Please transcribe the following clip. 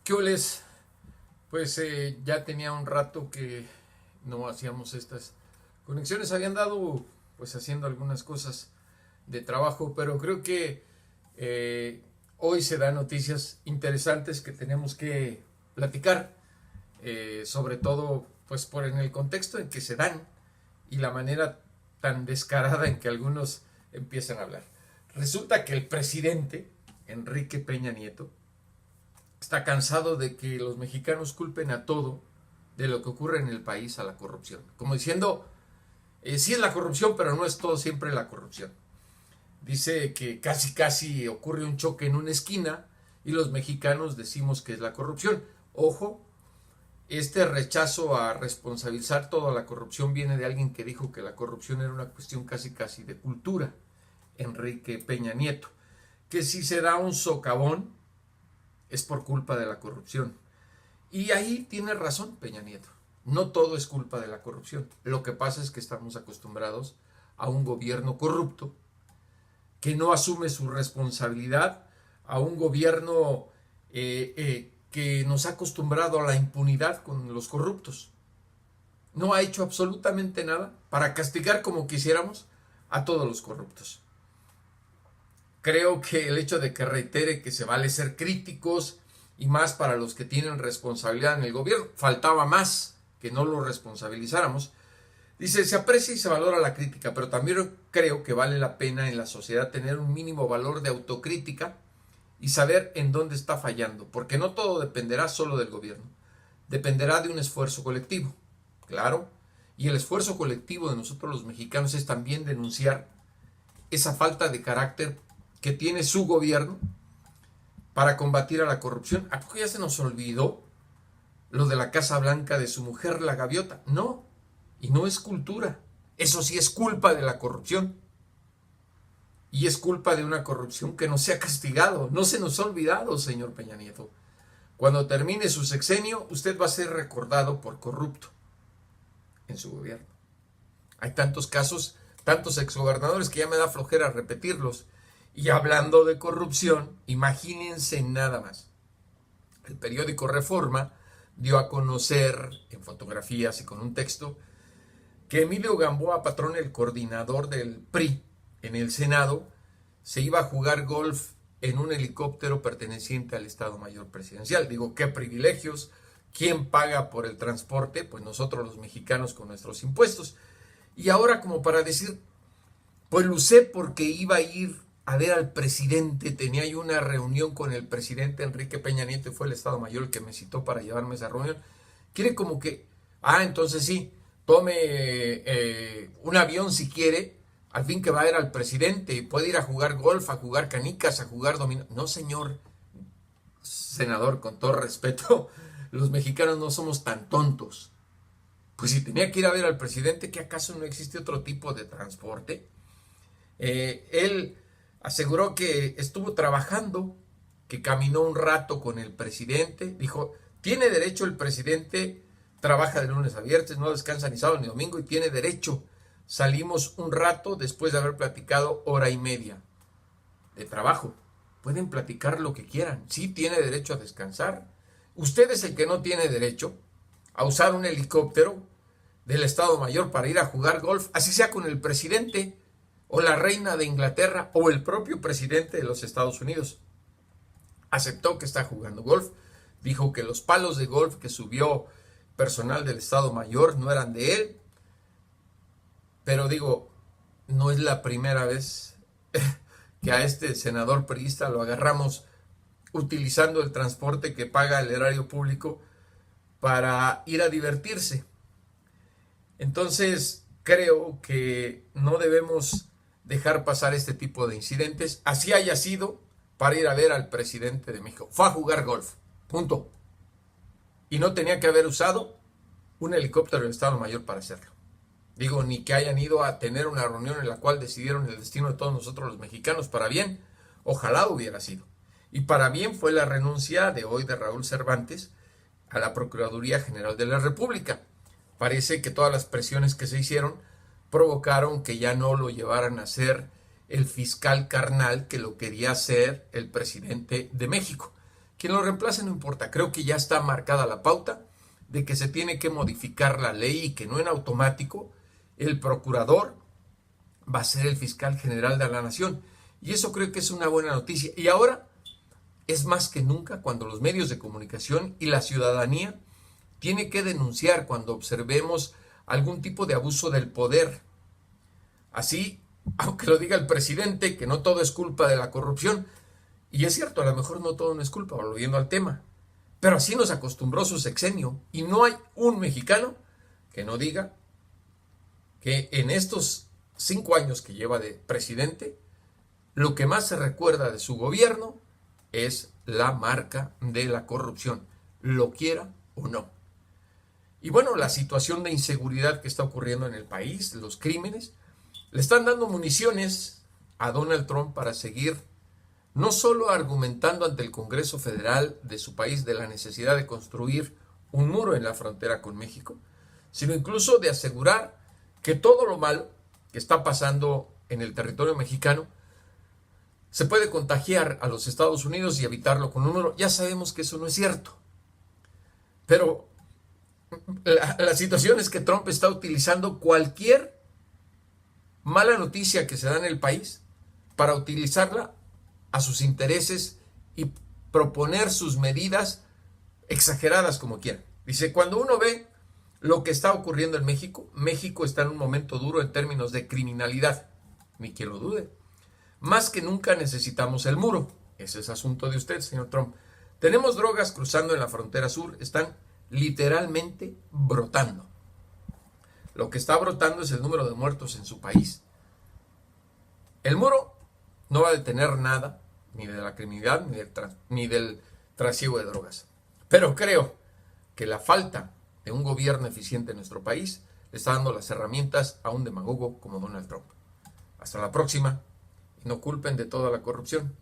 ¿Qué oles? Pues ya tenía un rato que no hacíamos estas conexiones. Habían dado pues haciendo algunas cosas de trabajo, pero creo que eh, hoy se dan noticias interesantes que tenemos que platicar, sobre todo pues por en el contexto en que se dan y la manera tan descarada en que algunos empiezan a hablar. Resulta que el presidente Enrique Peña Nieto está cansado de que los mexicanos culpen a todo de lo que ocurre en el país a la corrupción. Como diciendo, sí es la corrupción, pero no es todo siempre la corrupción. Dice que casi ocurre un choque en una esquina y los mexicanos decimos que es la corrupción. Ojo, este rechazo a responsabilizar toda la corrupción viene de alguien que dijo que la corrupción era una cuestión casi de cultura, Enrique Peña Nieto, que si se da un socavón es por culpa de la corrupción. Y ahí tiene razón Peña Nieto. No todo es culpa de la corrupción. Lo que pasa es que estamos acostumbrados a un gobierno corrupto que no asume su responsabilidad, a un gobierno que nos ha acostumbrado a la impunidad con los corruptos. No ha hecho absolutamente nada para castigar como quisiéramos a todos los corruptos. Creo que el hecho de que reitere que se vale ser críticos y más para los que tienen responsabilidad en el gobierno, faltaba más que no lo responsabilizáramos. Dice, se aprecia y se valora la crítica, pero también creo que vale la pena en la sociedad tener un mínimo valor de autocrítica y saber en dónde está fallando, porque no todo dependerá solo del gobierno, dependerá de un esfuerzo colectivo, claro, y el esfuerzo colectivo de nosotros los mexicanos es también denunciar esa falta de carácter que tiene su gobierno para combatir a la corrupción. ¿A poco ya se nos olvidó lo de la Casa Blanca de su mujer, la gaviota? No, y no es cultura. Eso sí es culpa de la corrupción. Y es culpa de una corrupción que no se ha castigado. No se nos ha olvidado, señor Peña Nieto. Cuando termine su sexenio, usted va a ser recordado por corrupto en su gobierno. Hay tantos casos, tantos exgobernadores que ya me da flojera repetirlos. Y hablando de corrupción, imagínense nada más. El periódico Reforma dio a conocer en fotografías y con un texto que Emilio Gamboa Patrón, el coordinador del PRI en el Senado, se iba a jugar golf en un helicóptero perteneciente al Estado Mayor Presidencial. Digo, qué privilegios. ¿Quién paga por el transporte? Pues nosotros los mexicanos con nuestros impuestos. Y ahora como para decir, pues lo usé porque iba a ir a ver al presidente, tenía yo una reunión con el presidente Enrique Peña Nieto y fue el Estado Mayor el que me citó para llevarme a esa reunión. Quiere como que, entonces sí, tome un avión si quiere, al fin que va a ir al presidente, puede ir a jugar golf, a jugar canicas, a jugar dominó. No, señor senador, con todo respeto, los mexicanos no somos tan tontos. Pues si tenía que ir a ver al presidente, ¿qué acaso no existe otro tipo de transporte? Él aseguró que estuvo trabajando, que caminó un rato con el presidente, dijo, tiene derecho el presidente, trabaja de lunes a viernes, no descansa ni sábado ni domingo y tiene derecho. Salimos un rato después de haber platicado hora y media de trabajo. Pueden platicar lo que quieran, sí tiene derecho a descansar. Usted es el que no tiene derecho a usar un helicóptero del Estado Mayor para ir a jugar golf, así sea con el presidente o la reina de Inglaterra o el propio presidente de los Estados Unidos. Aceptó que está jugando golf, dijo que los palos de golf que subió personal del Estado Mayor no eran de él, pero digo, no es la primera vez que a este senador priista lo agarramos utilizando el transporte que paga el erario público para ir a divertirse. Entonces, creo que no debemos dejar pasar este tipo de incidentes, así haya sido para ir a ver al presidente de México. Fue a jugar golf, punto. Y no tenía que haber usado un helicóptero del Estado Mayor para hacerlo. Digo, ni que hayan ido a tener una reunión en la cual decidieron el destino de todos nosotros los mexicanos para bien. Ojalá hubiera sido. Y para bien fue la renuncia de hoy de Raúl Cervantes a la Procuraduría General de la República. Parece que todas las presiones que se hicieron provocaron que ya no lo llevaran a ser el fiscal carnal que lo quería ser el presidente de México, quien lo reemplace no importa. Creo que ya está marcada la pauta de que se tiene que modificar la ley y que no en automático el procurador va a ser el fiscal general de la nación. Y eso creo que es una buena noticia. Y ahora es más que nunca cuando los medios de comunicación y la ciudadanía tiene que denunciar cuando observemos algún tipo de abuso del poder. Así, aunque lo diga el presidente, que no todo es culpa de la corrupción, y es cierto, a lo mejor no todo no es culpa, volviendo al tema, pero así nos acostumbró su sexenio, y no hay un mexicano que no diga que en estos 5 años que lleva de presidente, lo que más se recuerda de su gobierno es la marca de la corrupción, lo quiera o no. Y bueno, la situación de inseguridad que está ocurriendo en el país, los crímenes, le están dando municiones a Donald Trump para seguir no solo argumentando ante el Congreso Federal de su país de la necesidad de construir un muro en la frontera con México, sino incluso de asegurar que todo lo malo que está pasando en el territorio mexicano se puede contagiar a los Estados Unidos y evitarlo con un muro. Ya sabemos que eso no es cierto. Pero la situación es que Trump está utilizando cualquier mala noticia que se da en el país para utilizarla a sus intereses y proponer sus medidas exageradas como quiera. Dice, cuando uno ve lo que está ocurriendo en México, México está en un momento duro en términos de criminalidad, ni quien lo dude. Más que nunca necesitamos el muro. Ese es asunto de usted, señor Trump. Tenemos drogas cruzando en la frontera sur, están literalmente brotando. Lo que está brotando es el número de muertos en su país. El muro no va a detener nada, ni de la criminalidad, ni del trasiego de drogas. Pero creo que la falta de un gobierno eficiente en nuestro país le está dando las herramientas a un demagogo como Donald Trump. Hasta la próxima, y no culpen de toda la corrupción